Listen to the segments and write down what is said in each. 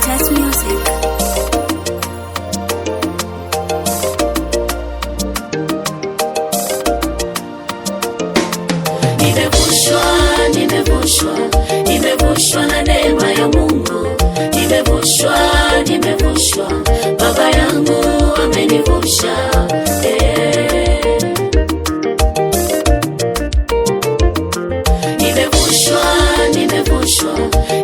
Test Music. Nimevushwa na neema ya Mungu. Nimevushwa, Baba yangu amenivusha.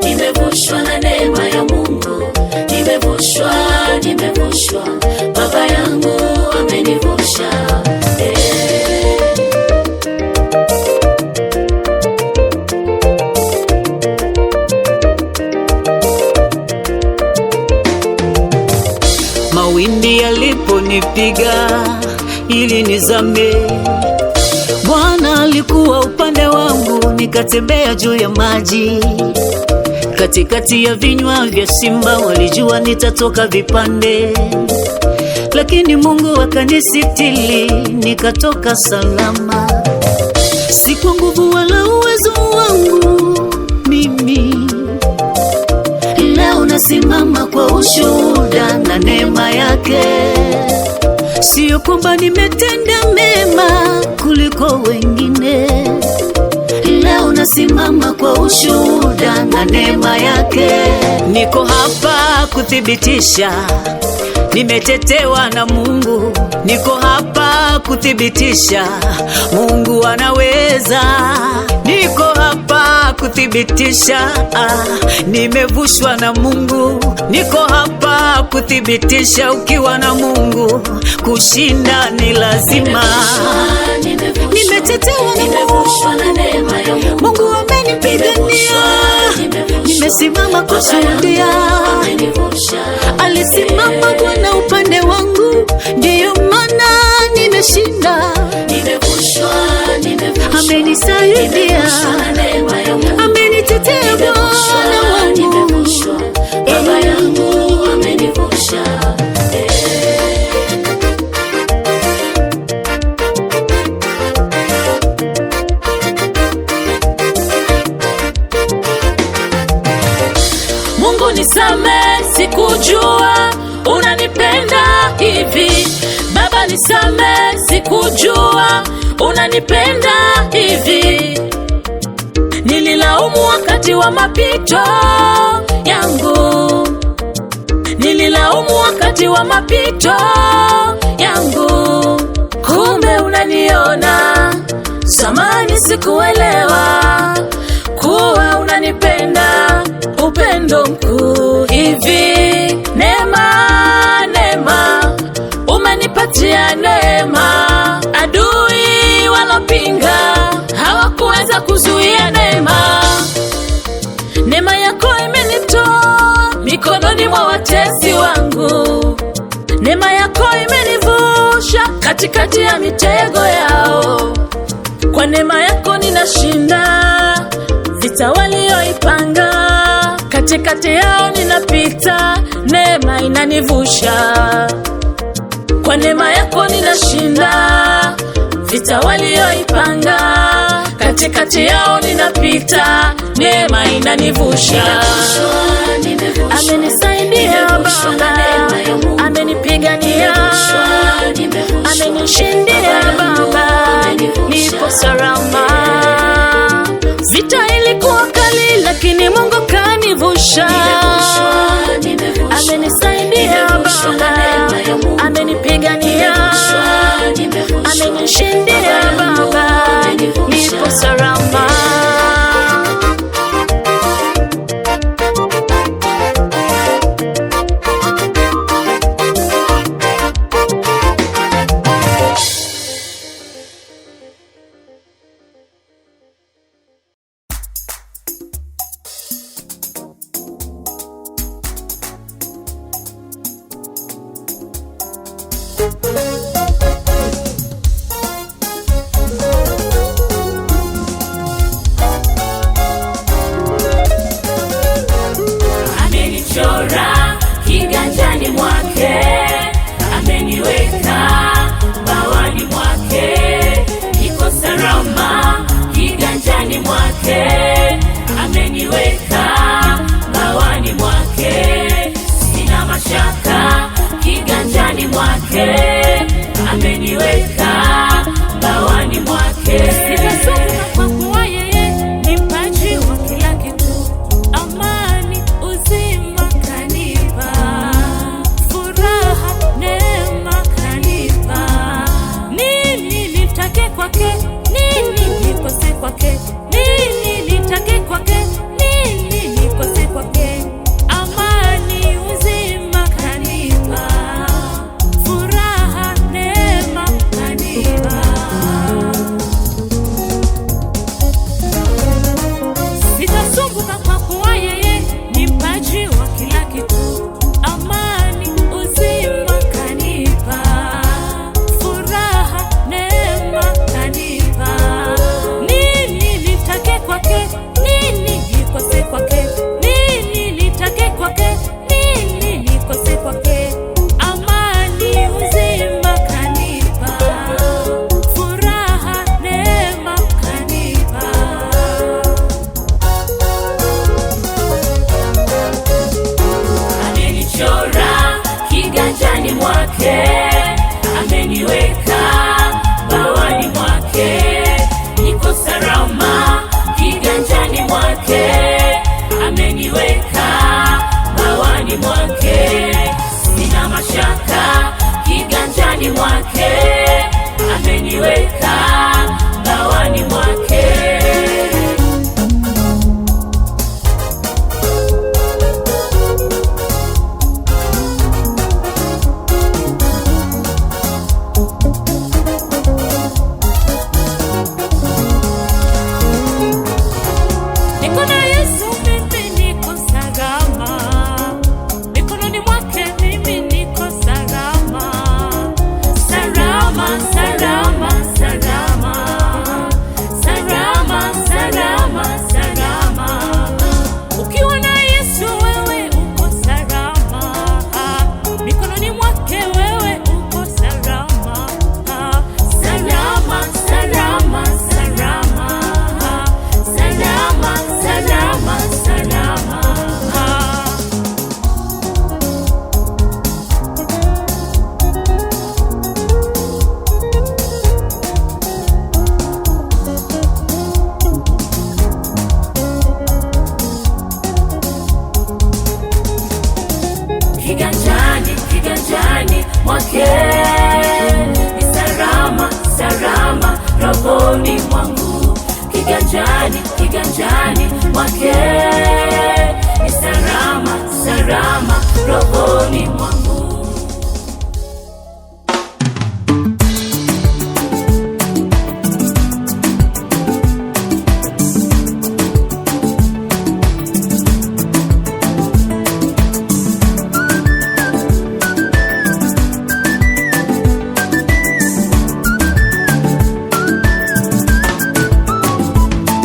Nimevushwa na neema ya Mungu. Nimevushwa, Baba yangu amenivusha. Mawimbi yaliponipiga ili nizame, Bwana alikuwa upande wangu, nikatembea juu ya maji. Katikati ya vinywa vya simba walijua nitatoka vipande, lakini Mungu akanisitiri, nikatoka salama. Si kwa nguvu wala uwezo wangu mimi, leo nasimama kwa ushuhuda na neema yake. Sio kwamba nimetenda mema kuliko wengine, leo nasimama kwa ushuhuda na neema yake. Niko hapa kuthibitisha nimetetewa na Mungu. Niko hapa kuthibitisha Mungu anaweza. Niko hapa kuthibitisha nimevushwa na Mungu. Niko hapa kuthibitisha ukiwa na Mungu kushinda ni lazima. Nimetetewa na Mungu. Mungu amenipigania. Nimesimama kushuhudia. Alisimama Bwana upande wangu, ndiyo maana nimeshinda. Amenisaidia, amenitetea Bwana wangu. Baba yangu amenivusha. Mungu nisamehe, sikujua unanipenda hivi. Baba nisamehe, sikujua unanipenda hivi. Nililaumu wakati wa mapito yangu. Nililaumu wakati wa mapito yangu. Kumbe unaniona. Zamani sikuelewa kuwa unanipenda upendo mkuu hivi. Neema, umenipatia neema. Adui walopinga hawakuweza kuzuia neema. Neema yako imenitoa mikononi mwa watesi wangu. Neema yako imenivusha katikati ya mitego yao. Kwa neema yako ninashinda vita walioipanga. Katikati yao ninapita, neema inanivusha. Kwa neema yako ninashinda vita walioipanga. Katikati yao ninapita, neema inanivusha. Amenisaidia Baba, amenipigania, amenishindia Baba, nipo salama. Vita ilikuwa kali lakini Mungu kanivusha. Amenisaidia Baba, amenipigania, amenishindia Baba, nipo salama. Amenichora kiganjani mwake, ameniweka bawani mwake. Niko salama kiganjani mwake, ameniweka bawani mwake. mashaka, kiganjani mwake ameniweka, bawani mwake. Sitasumbuka kwa kuwa yeye ni mpaji wa kila kitu. Amani, uzima kanipa, furaha, neema kanipa. Nini nitake kwake, nini nikose kwake, nini nitake kwake, nini nikose kwake. Amani, uzima kanipa, furaha, neema kanipa. Sitasumbuka kwa kuwa yeye ni mpaji wa kila kitu. Amani, uzima kanipa, furaha, neema kanipa. Nini nitake kwake, nini nikose kwake, nini nitake kwake, nini nikose kwake. Amani, uzima kanipa, furaha, neema kanipa. Amenichora kiganjani mwake, ameniweka, bawani mwake. Niko salama kiganjani mwake, ameniweka, bawani mwake. Sina mashaka, kiganjani mwake ameniweka, bawani mwake. Niko na Yesu, mimi niko salama. Mikononi mwake mimi niko salama. Salama, salama, salama. Salama, salama, salama. Ukiwa na Yesu wewe uko salama. Mikononi mwake wewe uko salama. Salama, salama, salama. Salama, salama, salama. Kiganjani, kiganjani mwake ni salama, salama rohoni mwangu. Kiganjani, kiganjani mwake ni salama, salama rohoni mwangu.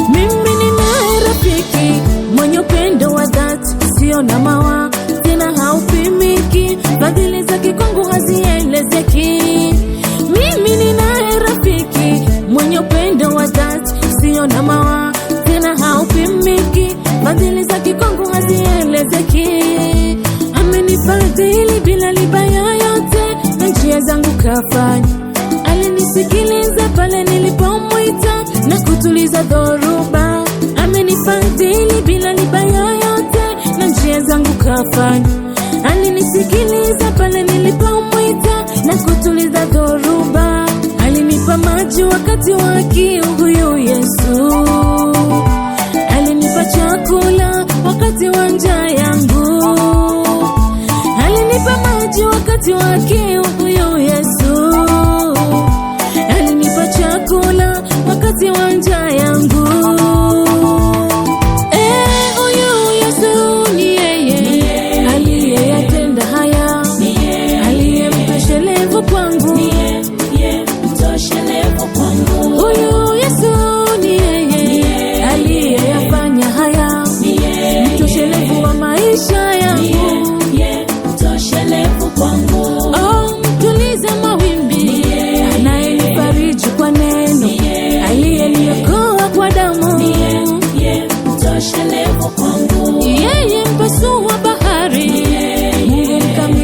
Mimi ninaye rafiki mwenye upendo wa dhati, sio na mawa tena haupimiki, fadhili zake kwangu hazielezeki. Mimi ninaye rafiki mwenye upendo wa dhati, sio na mawa tena haupimiki, fadhili zake kwangu hazielezeki. Amenifadhili bila libaya yote, na njia zangu kafanya. Alinisikiliza pale nilipomwita na kutuliza dhoruba. Amenifadhili bila libaya yote, na njia zangu kafanya. Alinisikiliza pale nilipomwita na kutuliza dhoruba. Alinipa maji wakati wa kiu, huyu Yesu. Alinipa chakula wakati wa njaa yangu. Alinipa maji wakati wa kiu, huyu Yesu. Alinipa chakula wakati wa njaa yangu. Huyu Yesu ni yeye aliyeyatenda haya, aliyemtoshelevu kwangu. Huyu Yesu ni yeye aliyeyafanya haya, mtoshelevu wa maisha yangu. Mtuliza mawimbi, anayenifariji kwa neno, aliyeniokoa kwa damu. Yeye mpasua bahari, Mungu mkamilifu.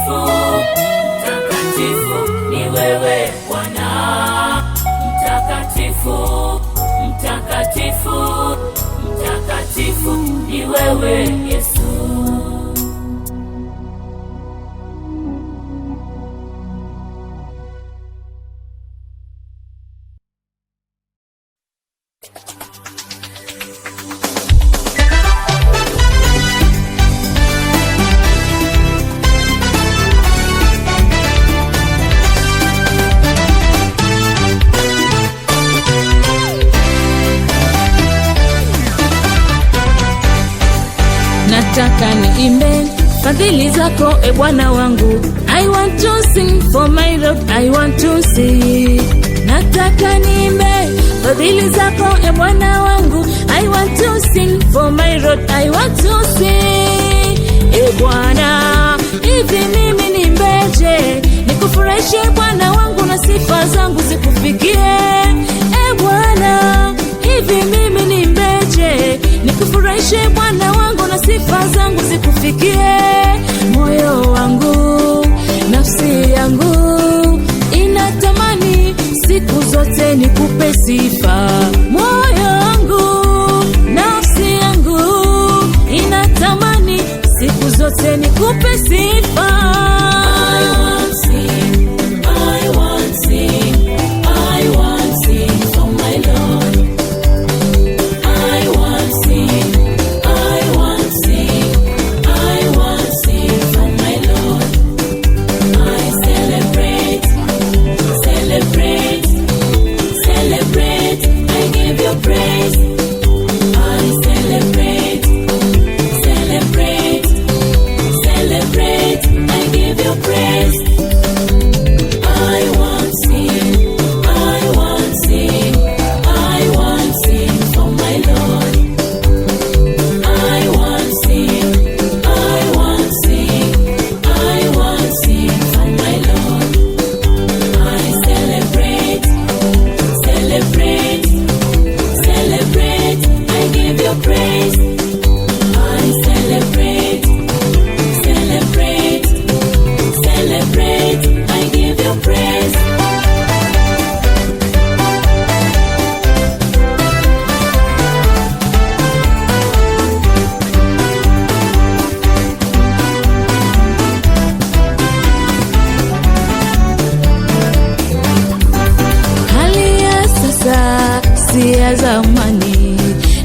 mtakatifu, mtakatifu ni wewe Bwana. Mtakatifu, mtakatifu, mtakatifu ni wewe Yesu. Nataka niimbe fadhili zako e Bwana wangu. I want to sing for my Lord, I want to sing. Nataka niimbe fadhili zako e Bwana wangu. I want to sing for my Lord, I want to sing. E Bwana, hivi mimi niimbeje nikufurahishe Bwana wangu na sifa zangu zikufikie? E Bwana, hivi mimi niimbeje nikufurahishe Bwana wangu na sifa zangu zikufikie? Moyo wangu, nafsi yangu inatamani siku zote nikupe sifa. Moyo wangu, nafsi yangu inatamani siku zote nikupe sifa. Ya zamani,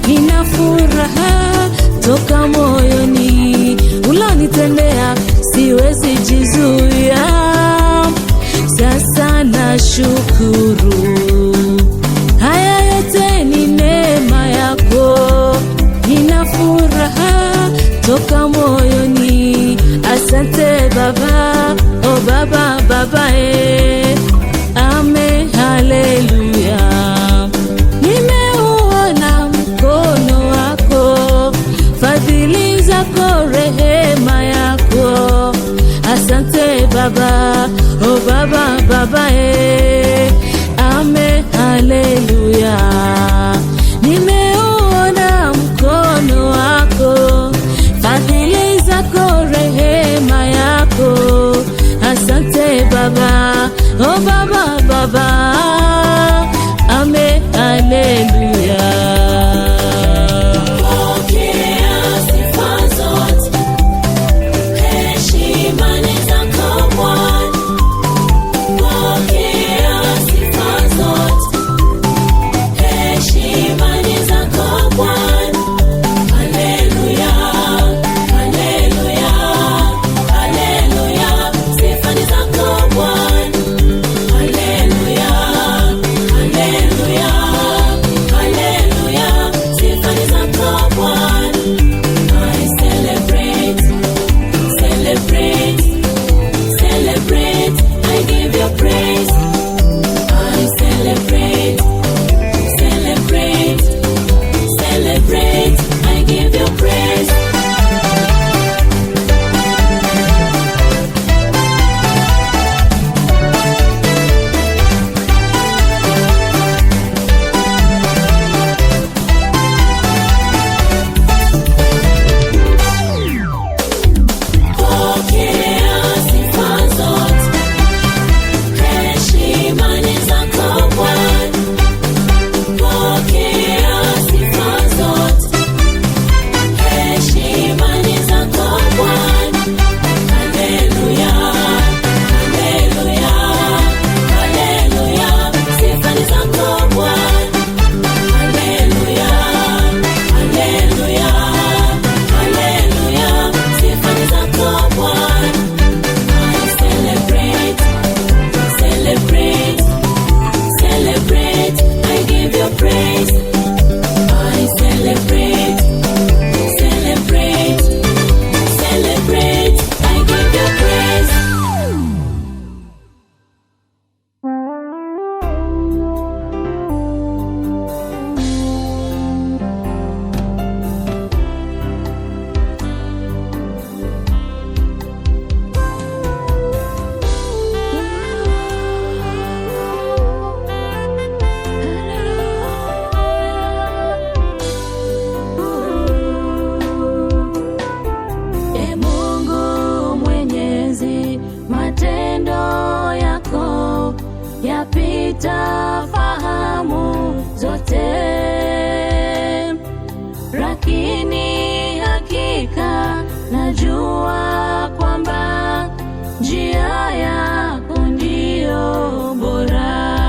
nina furaha toka moyoni, ulonitendea siwezi jizuia. Sasa na shukuru, haya yote ni neema yako. Nina furaha toka moyoni, asante Baba, oh Baba, Baba, amen, haleluya. Nimeuona mkono wako, fadhili zako, rehema yako, asante Baba, oh Baba, Baba, amen, haleluya. Nimeuona mkono wako, fadhili zako, rehema yako, asante Baba, oh Baba, Baba, amen, haleluya. Heshima sitafahamu zote, lakini hakika najua kwamba njia yako ndiyo bora.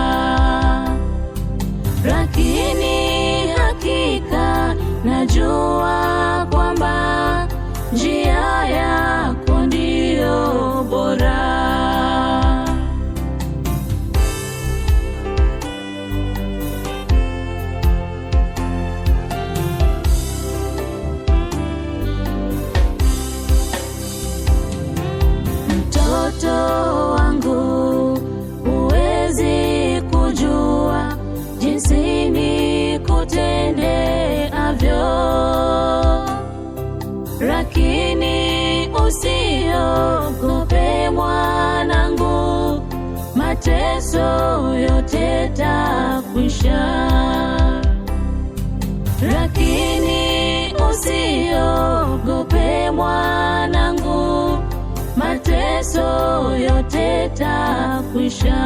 Lakini hakika najua kwamba njia yako ndiyo bora. Mtoto wangu, huwezi kujua jinsi nikutendeavyo, lakini usiogope mwanangu, mateso yote takwisha. Lakini usiogope mwanangu, mateso yote takwisha.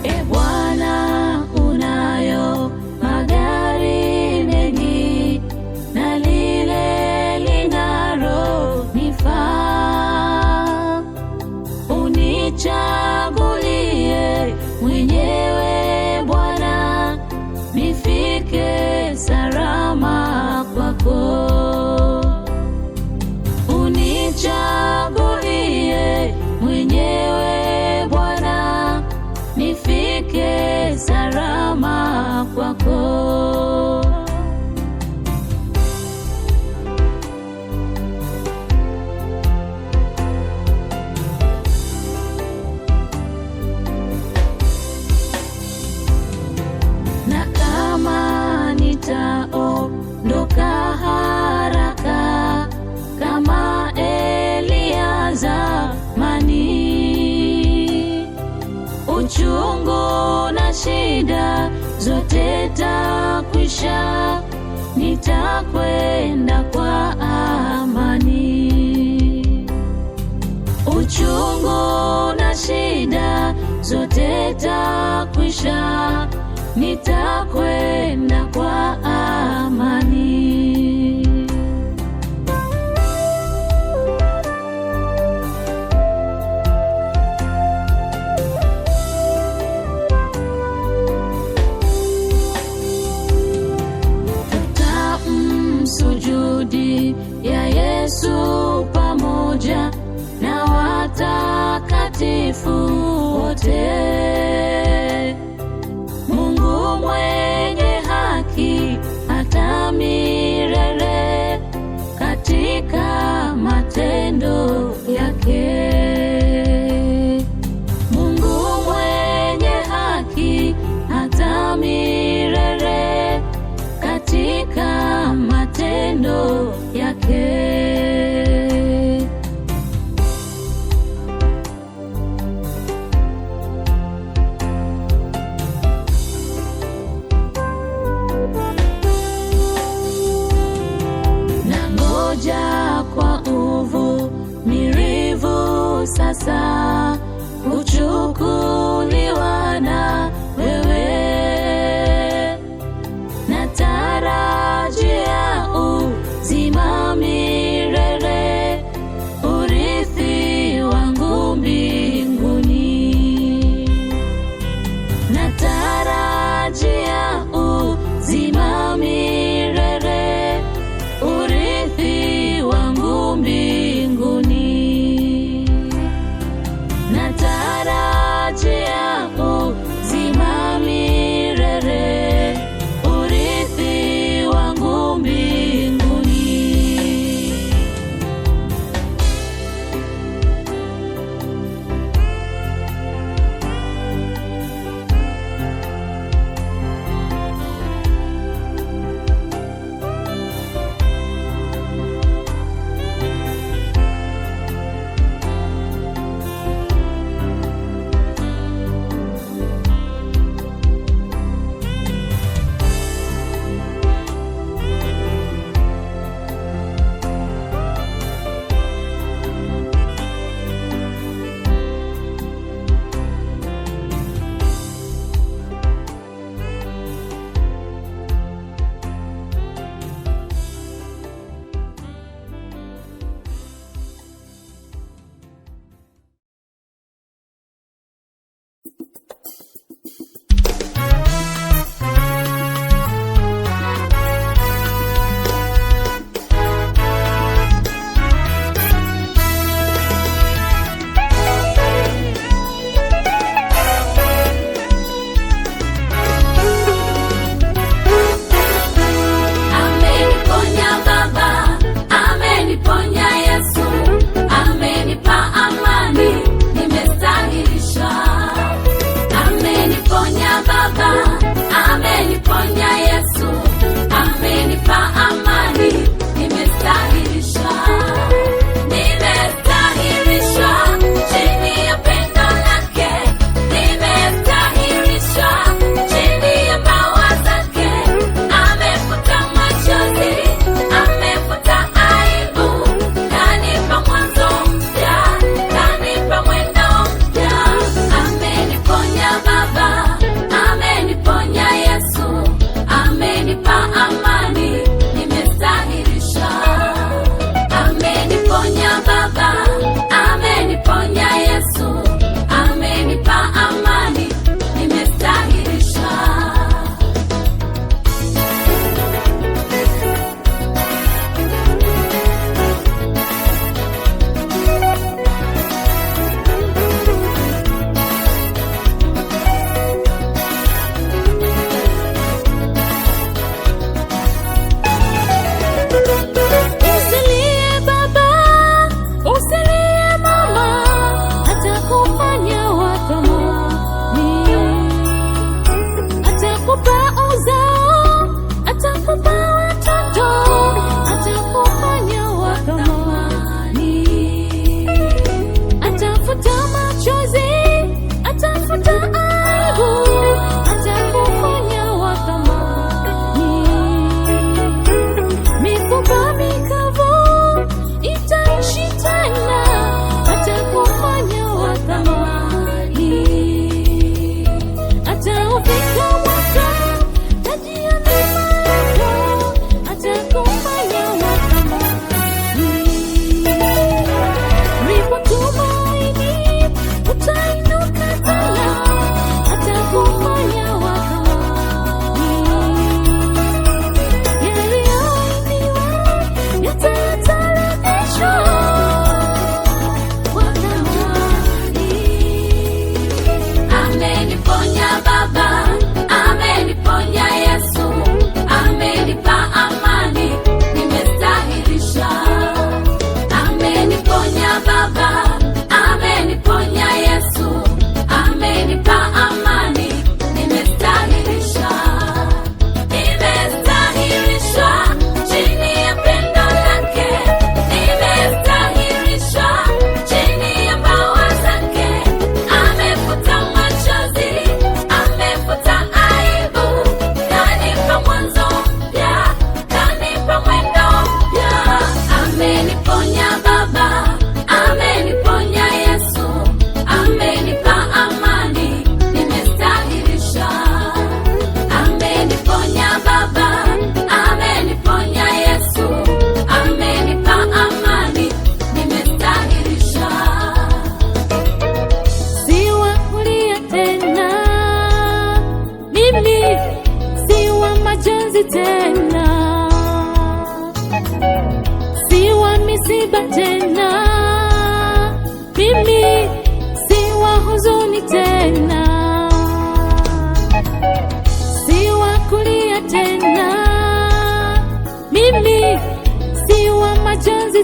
E Bwana, unayo magari mengi, na lile linalonifaa unichagulie mwenyewe Bwana, nifike salama kwako. Unichagulie mwenyewe Bwana, nifike salama kwako. Na kama nitaondoka haraka kama Eliya zamani, uchungu na shida zote takwisha, nitakwenda kwa amani. Uchungu na shida zote takwisha, nitakwenda kwa amani. Tutamsujudi ya Yesu pamoja na watakatifu wote. Mungu mwenye haki atamiri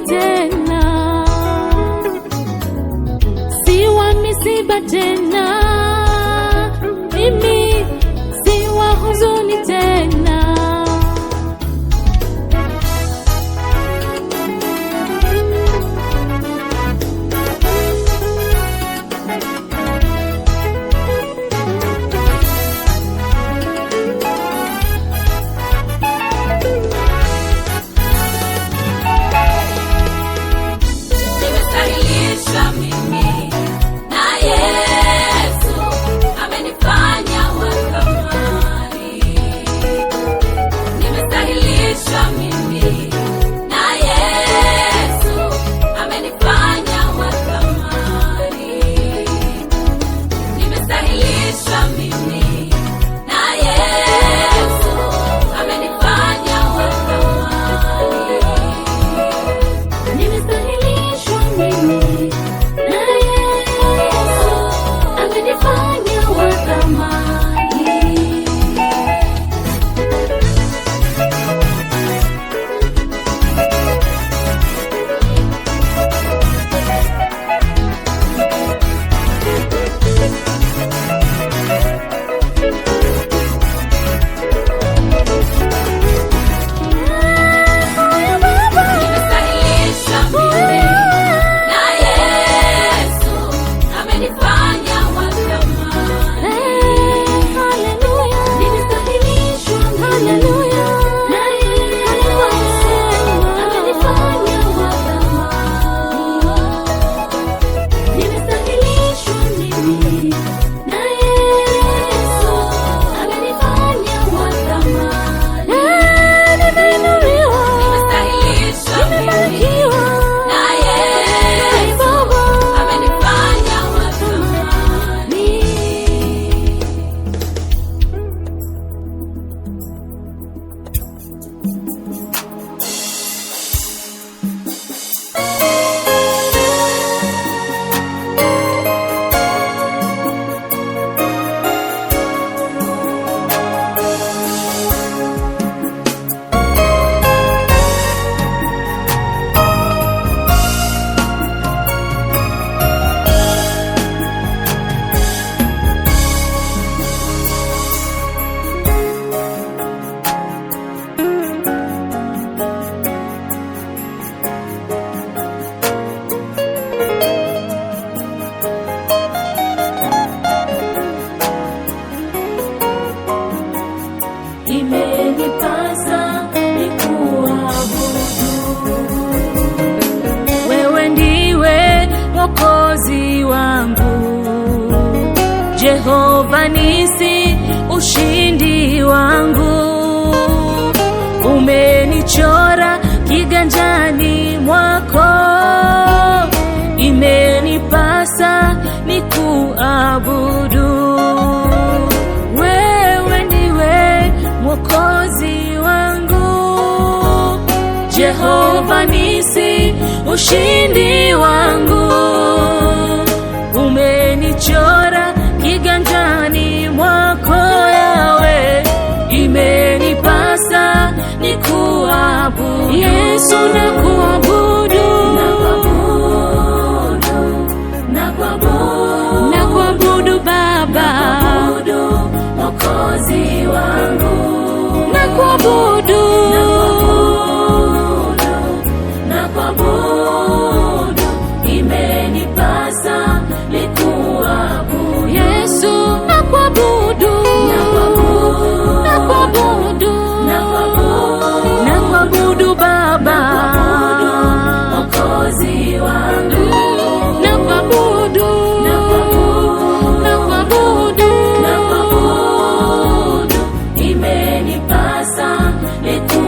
tena, si wa misiba tena, mimi si wa huzuni tena. Imenipasa nikuabudu, wewe ndiwe Mwokozi wangu, Jehova Nisi, ushindi wangu. Umenichora kiganjani mwako, imenipasa nikuabudu, Mwokozi wangu, Jehova Nisi, ushindi wangu. Umenichora kiganjani mwako, Yawe, imenipasa nikuabudu. Yesu, nakuabudu, nakuabudu Baba, Mwokozi wangu. Nakuabudu, imenipasa nikuabudu. Yesu, nakuabudu, nakuabudu Baba, Mwokozi wangu. Nakuabudu, imenipasa nikuabudu.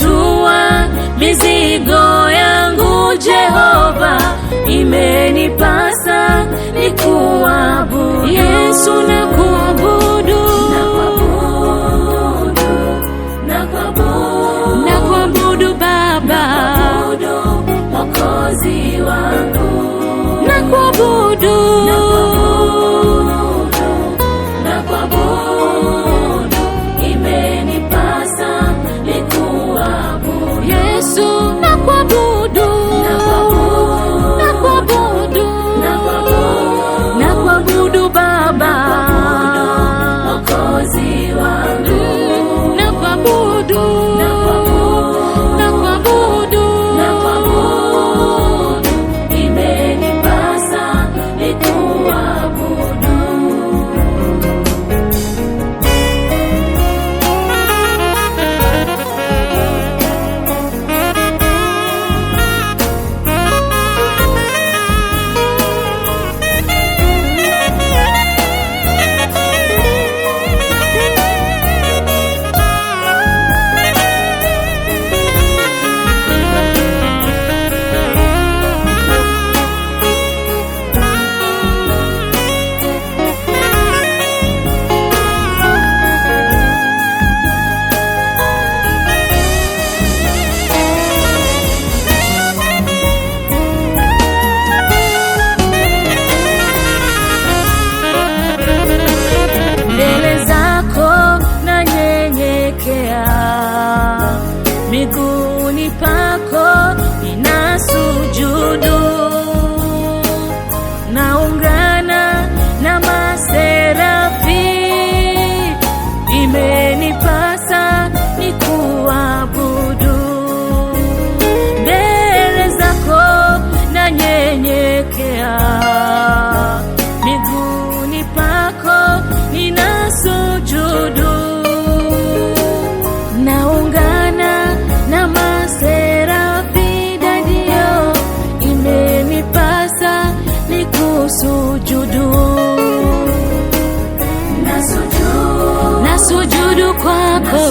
umetua mizigo yangu Jehova, imenipasa nikuabudu. Yesu nakuabudu, nakuabudu Baba, Mwokozi wangu, nakuabudu, imenipasa nikuabudu. Yesu nakuabudu, nakuabudu Baba, Mwokozi wangu, nakuabudu, imenipasa nikuabudu. Miguuni pako ninasujudu, naungana na maserafi, imenipasa nikuabudu. Mbele zako nanyenyekea, miguuni pako ninasujudu, naungana na maserafi dadio, imenipasa nikusujudu. Nasujudu kwako,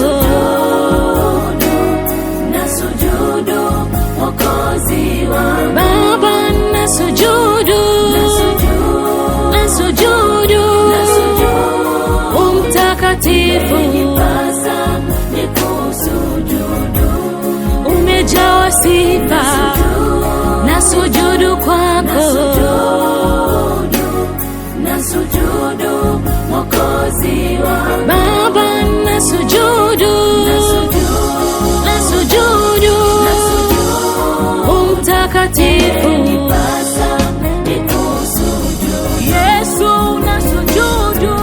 nasujudu Mwokozi wangu Baba, nasujudu, umtakatifu, umejawa sifa, nasujudu kwako, nasujudu Mwokozi wangu Baba, nasujudu, umtakatifu, Yesu nasujudu,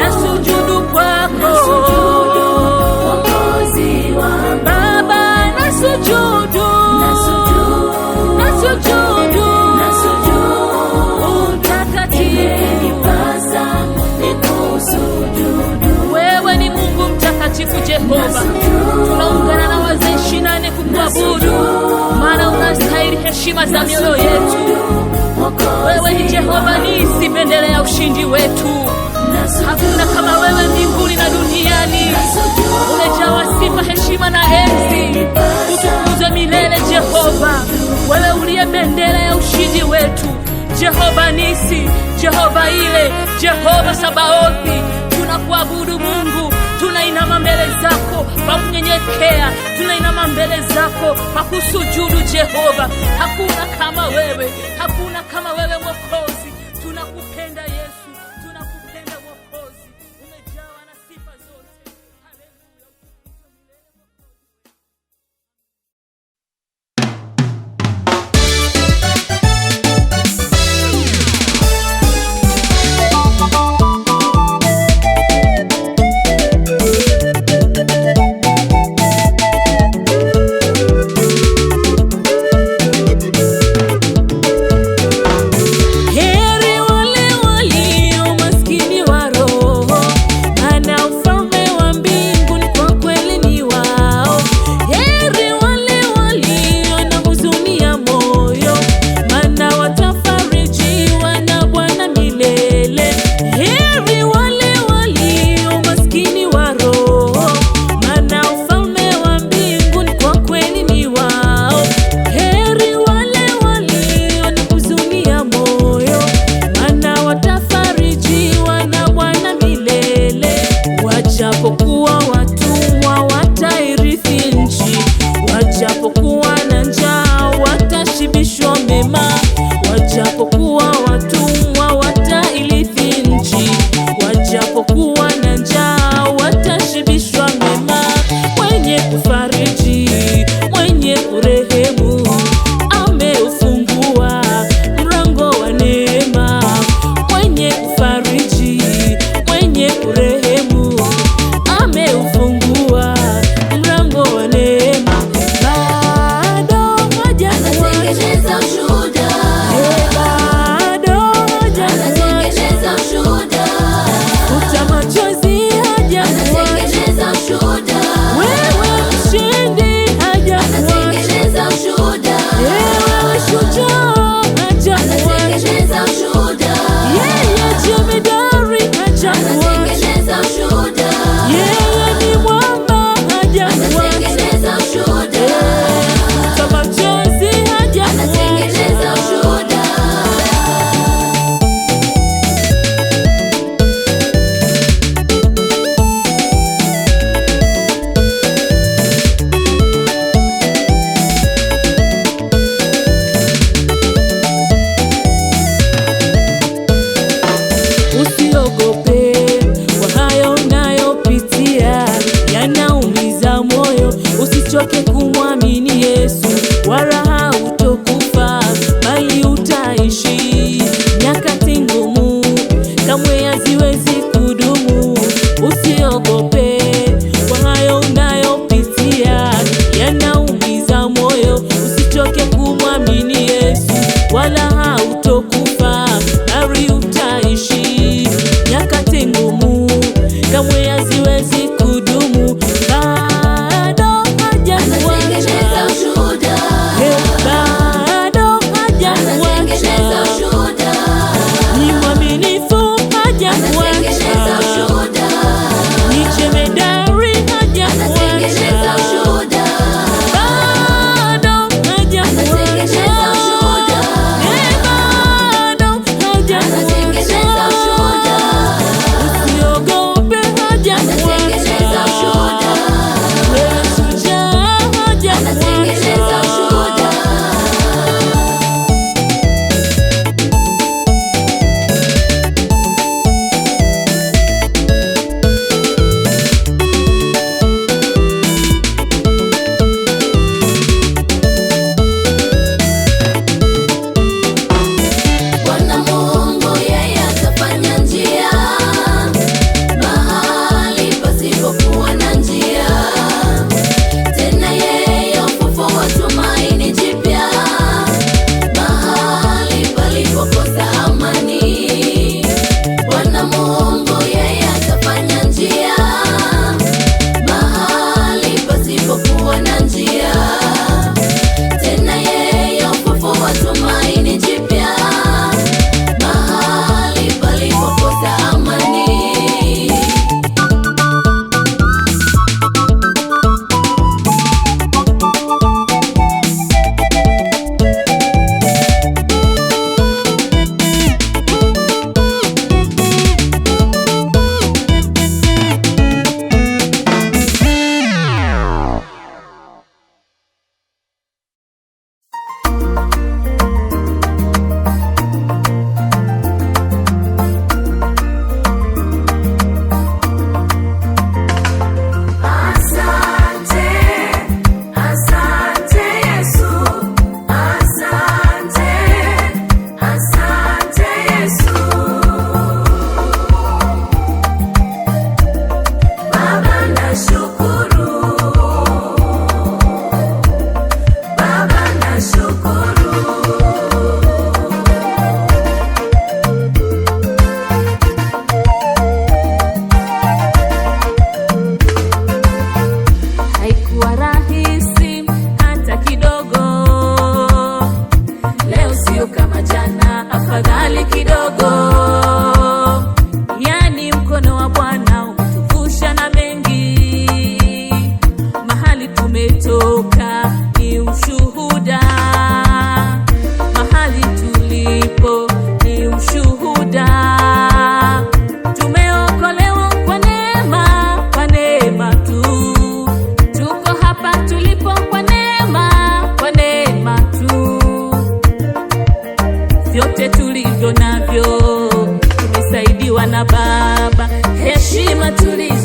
nasujudu kwako Baba, nasujudu, wewe ni Mungu mtakatifu Jehova. Tunaungana na wazee 24 kukuabudu, maana unastahili heshima za mioyo yetu. Wewe ni Jehova nisi, bendera ya ushindi wetu. Hakuna kama wewe mbinguni na duniani. Umejawa sifa, heshima na enzi. Utukuzwe milele Jehova, wewe uliye bendera ya ushindi wetu. Jehova nisi, Jehova ile, Jehova Sabaothi, tunakuabudu Mungu. Tunainama mbele zako kwa kunyenyekea, tunainama mbele zako kwa kusujudu Jehova. Hakuna kama wewe, hakuna kama wewe Mwokozi. Tunakupenda Yesu, tunakupenda Mwokozi, umejawa na sifa zote. Haleluya.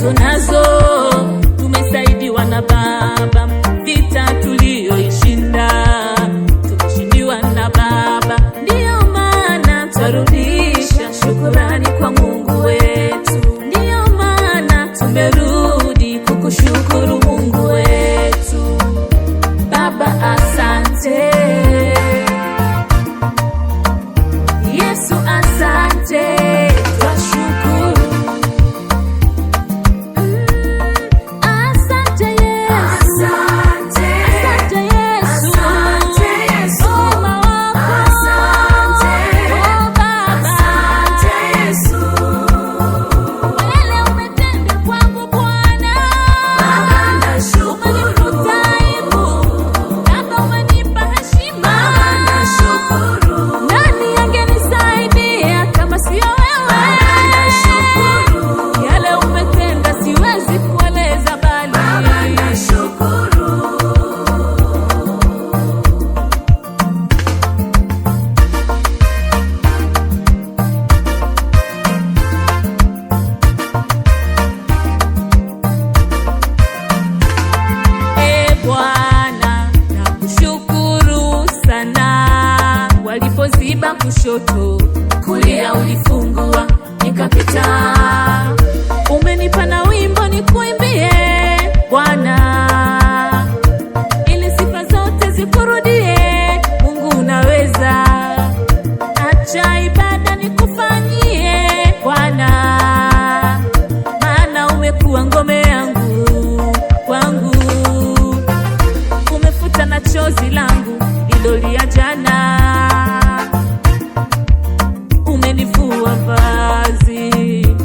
tulizo nazo, tumesaidiwa na Baba. Vita tulioishinda, tumeshindiwa na Baba. Ndiyo maana twarudisha shukurani kwa Mungu wetu. Ndiyo maana tumerudi kukushukuru Mungu wetu. Baba asante, Yesu asante, twashukuru. Asante Yesu, asante Yesu, wema wako, oh Baba, yale umetenda kwangu Bwana, umenifuta aibu, Baba umenipa heshima. Nani angenisaidia kama sio wewe? Yale umetenda siwezi kueleza bali Bwana, nakushukuru sana. Walipoziba kushoto, kulia ulifungua nikapita. Umenipa na wimbo nikuimbie Bwana, ili sifa zote zikurudie. Mungu unaweza, acha ibada nikufanyie Bwana, maana umekuwa ngome yangu kwangu. Umefuta na chozi langu lilolia jana, umenivua vazi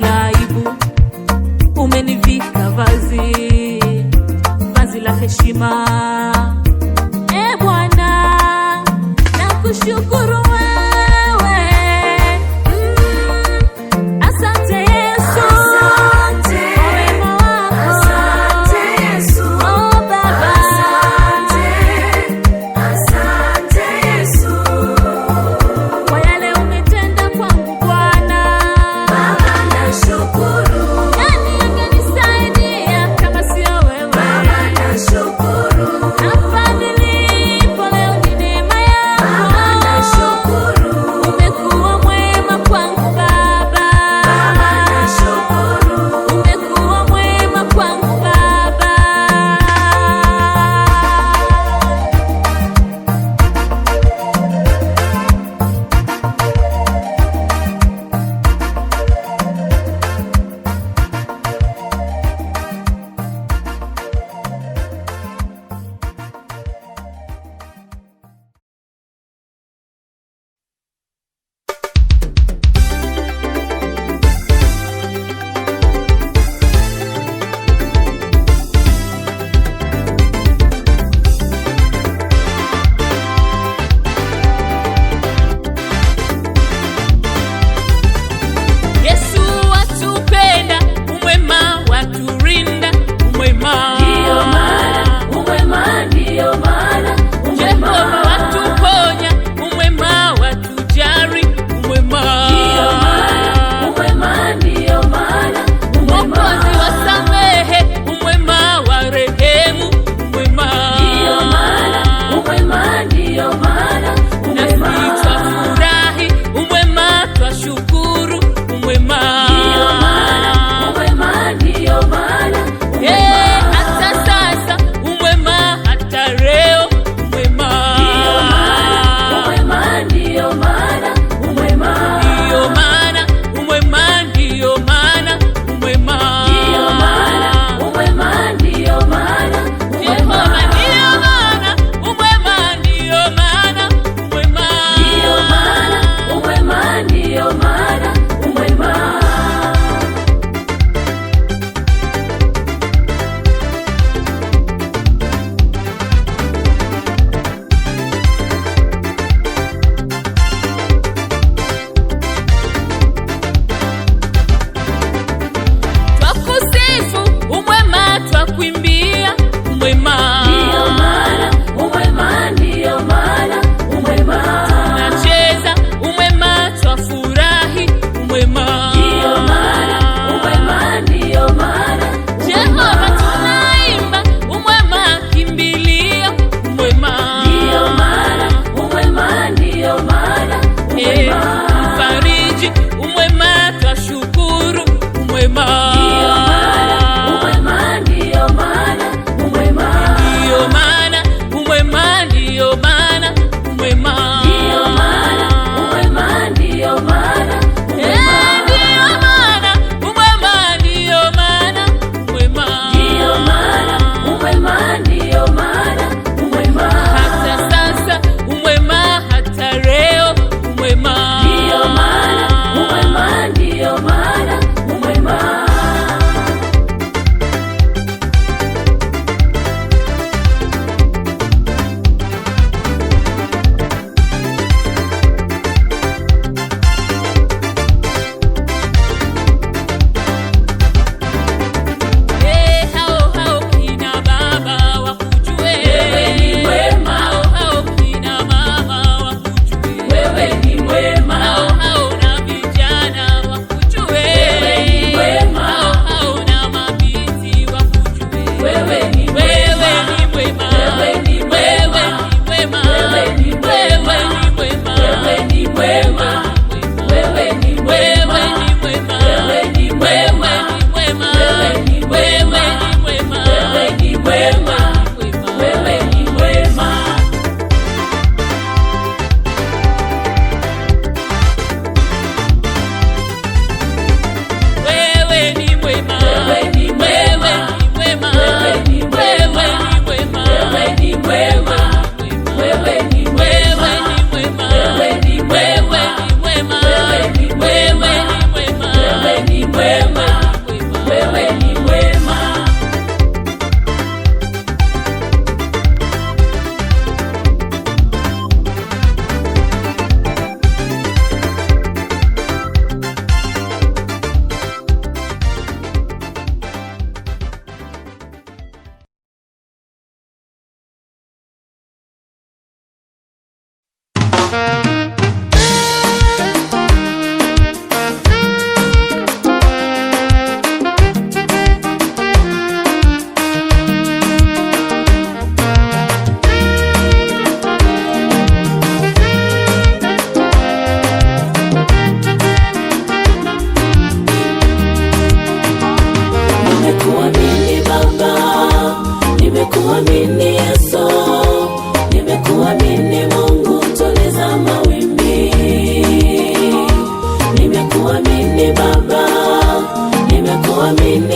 la aibu, umenivika vazi la heshima. Bwana, nakushukuru wewe. Asante Yesu, wema wako, oh Baba, kwa yale umetenda kwangu Bwana. Nani angenisaidia kama sio wewe?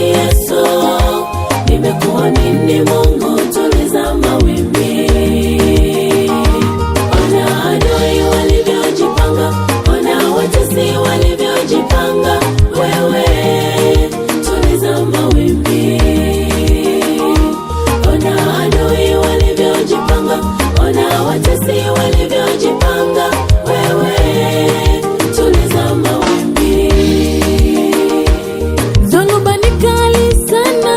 Yesu, nimekuamini Mungu, tuliza mawimbi. Ona adui walivyojipanga, ona watesi walivyojipanga, wewe tuliza mawimbi. Ona adui walivyojipanga, ona watesi walivyojipanga, wewe tuliza mawimbi. Dhoruba ni kali sana,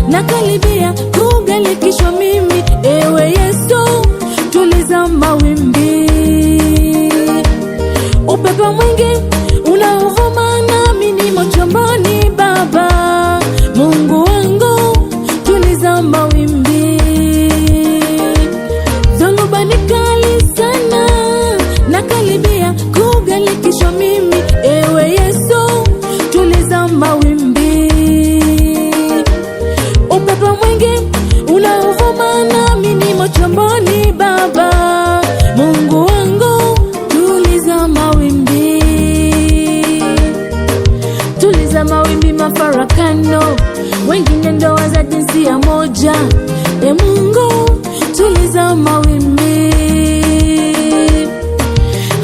nakaribia kugalikishwa mimi. Ewe Yesu, tuliza mawimbi. Upepo mwingi unaovuma, nami nimo chomboni. Baba Mungu wangu, tuliza mawimbi. Dhoruba ni kali sana, nakaribia kugalikishwa mimi. Ewe Yesu, tuliza mawimbi. Upepo mwingi unaovuma, nami nimo chomboni. Baba Mungu wangu, tuliza mawimbi. Tuliza mawimbi, mafarakano, wengine ndoa za jinsia moja. E Mungu, tuliza mawimbi.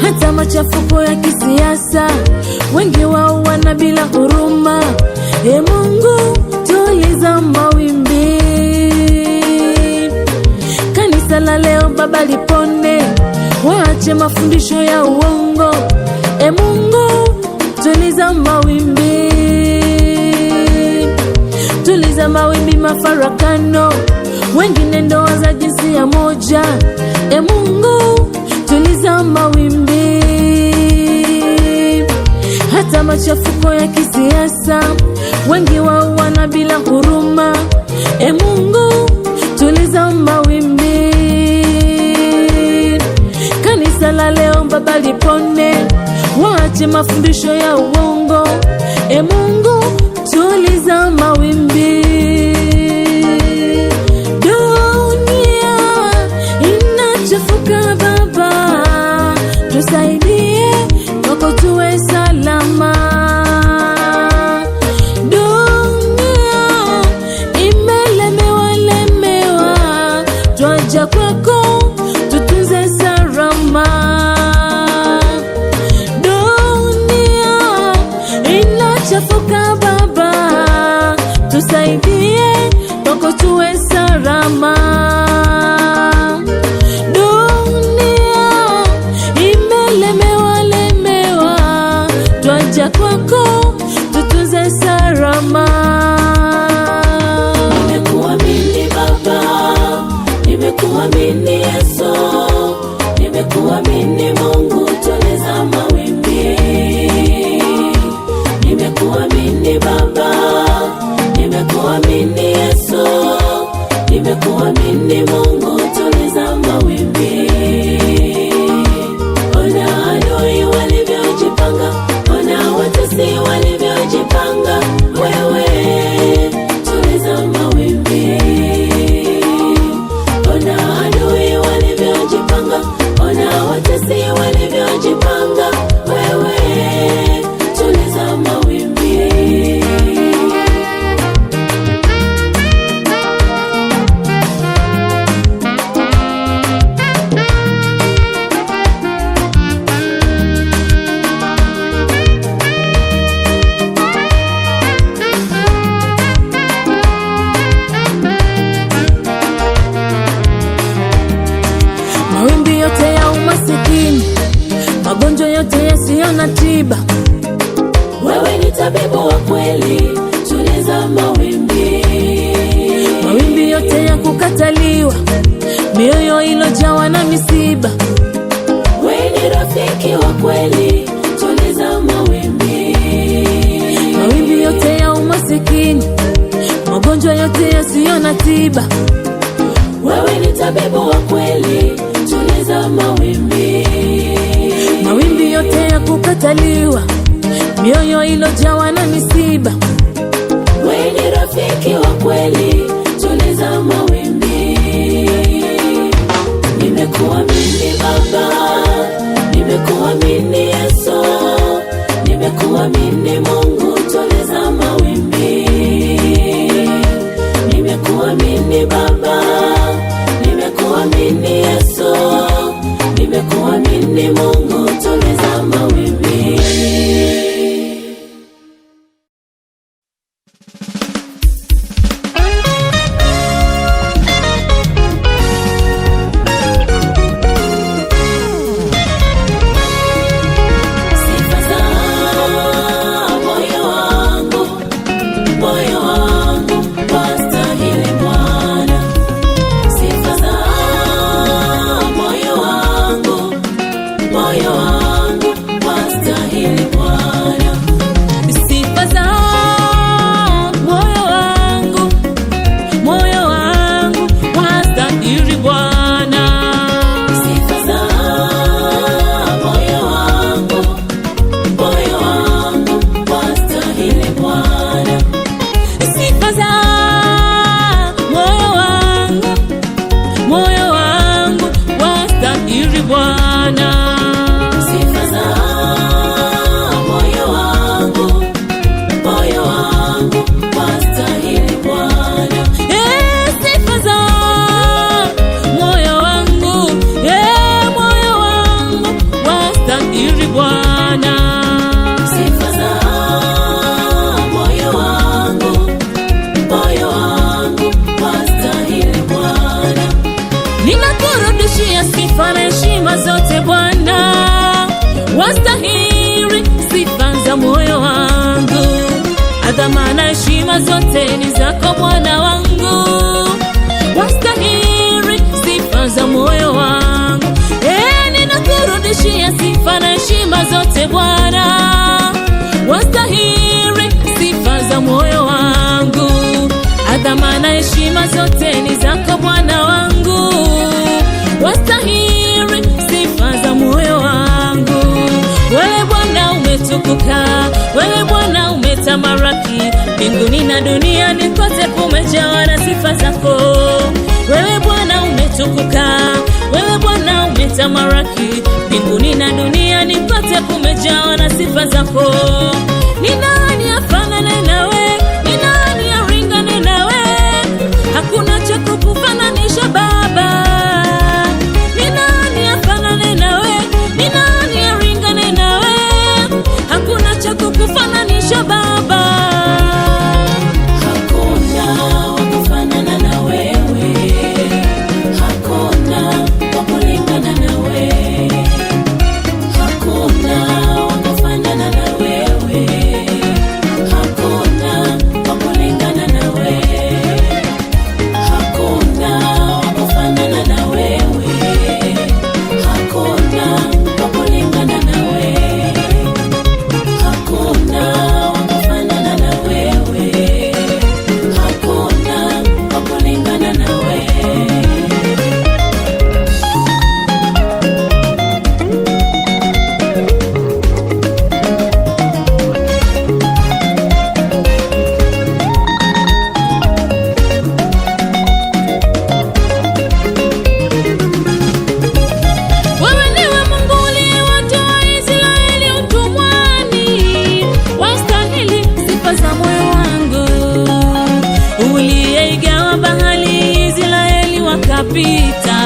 Hata machafuko ya kisiasa, wengi wao wana bila huruma. E Mungu, tuliza mawimbi. Kanisa la leo Baba lipone, waache mafundisho ya uongo. E Mungu, tuliza mawimbi. Tuliza mawimbi, mafarakano, wengine ndoa za jinsia moja. E Mungu, tuliza mawimbi. Hata machafuko ya kisiasa, wengi wao wana bila huruma. E Mungu, tuliza mawimbi. Kanisa la leo Baba lipone, waache mafundisho ya uongo. E Mungu, tuliza mawimbi. Dunia inachafuka Baba, tusaidie kwako tuwe salama. Dunia imelemewa, twaja kwako tutunze salama. Dunia inachafuka Baba, tusaidie kwako tuwe salama. Dunia imelemewa, twaja kwako tutunze salama. Nimekuamini Baba, nimekuamini Yesu, nimekuamini Mungu, tuliza mawimbi. Nimekuamini Baba, nimekuamini Yesu, nimekuamini Mungu, tuliza mawimbi. Ona adui walivyojipanga, ona watesi walivyojipanga, wewe tuliza mawimbi. Ona adui walivyojipanga, ona watesi walivyojipanga, wewe tuliza mawimbi. Mawimbi yote ya umasikini, magonjwa yote yasiyo na tiba, Wewe ni tabibu wa kweli, tuliza mawimbi. mawimbi yote ya kukataliwa, mioyo ilojawa na misiba. Wewe ni rafiki wa kweli, tuliza mawimbi. Mawimbi yote ya umasikini, magonjwa yote yasiyo na tiba, Wewe ni tabibu wa kweli, tuliza mawimbi. mawimbi yote ya kukataliwa, mioyo ilojawa na misiba. Wewe ni rafiki wa kweli, tuliza mawimbi. Nimekuamini Baba, nimekuamini Yesu, nimekuamini Mungu, tuliza mawimbi. moyo wangu wastahili Bwana. Sifa za moyo wangu wastahili Bwana. Sifa za moyo wangu wastahili Bwana. Sifa za moyo wangu wastahili Bwana. Sifa za moyo wangu wastahili Bwana. Sifa za moyo wangu wastahili Bwana. Sifa za moyo wangu wastahili Bwana. Sifa za moyo wangu wastahili Bwana. Ninakurudishia sifa na heshima zote Bwana, wastahili sifa za moyo wangu. Adhama na heshima zote ni zako Bwana wangu, wastahili sifa za moyo wangu. Ninakurudishia sifa na heshima zote Bwana, wastahili sifa za moyo wangu. Adhama na heshima zote ni zako Bwana wangu, wastahili sifa za moyo wangu. Wewe Bwana umetukuka, wewe Bwana umetamaraki, mbinguni na duniani kote kumejawa na sifa zako. Wewe Bwana umetukuka, wewe Bwana umetamaraki, mbinguni na duniani kote kumejawa na sifa zako. Ni nani afanane nawe? Ni nani alingane nawe? Hakuna cha kukufananisha Baba. Ni nani afanane nawe? Ni nani alingane nawe? Hakuna cha kukufananisha Baba. Hakuna wa kufanana na wewe, hakuna wa kulingana na wewe, hakuna wa kufanana na wewe, hakuna wa kulingana na wewe, hakuna wa kufanana na wewe, hakuna wa kulingana na wewe, hakuna wa kufanana na wewe, hakuna wa kulingana na wewe. Wewe ndiwe Mungu uliyewatoa Israeli utumwani, wastahili sifa za moyo wangu. Uliyeigawa bahari Israeli wakapita,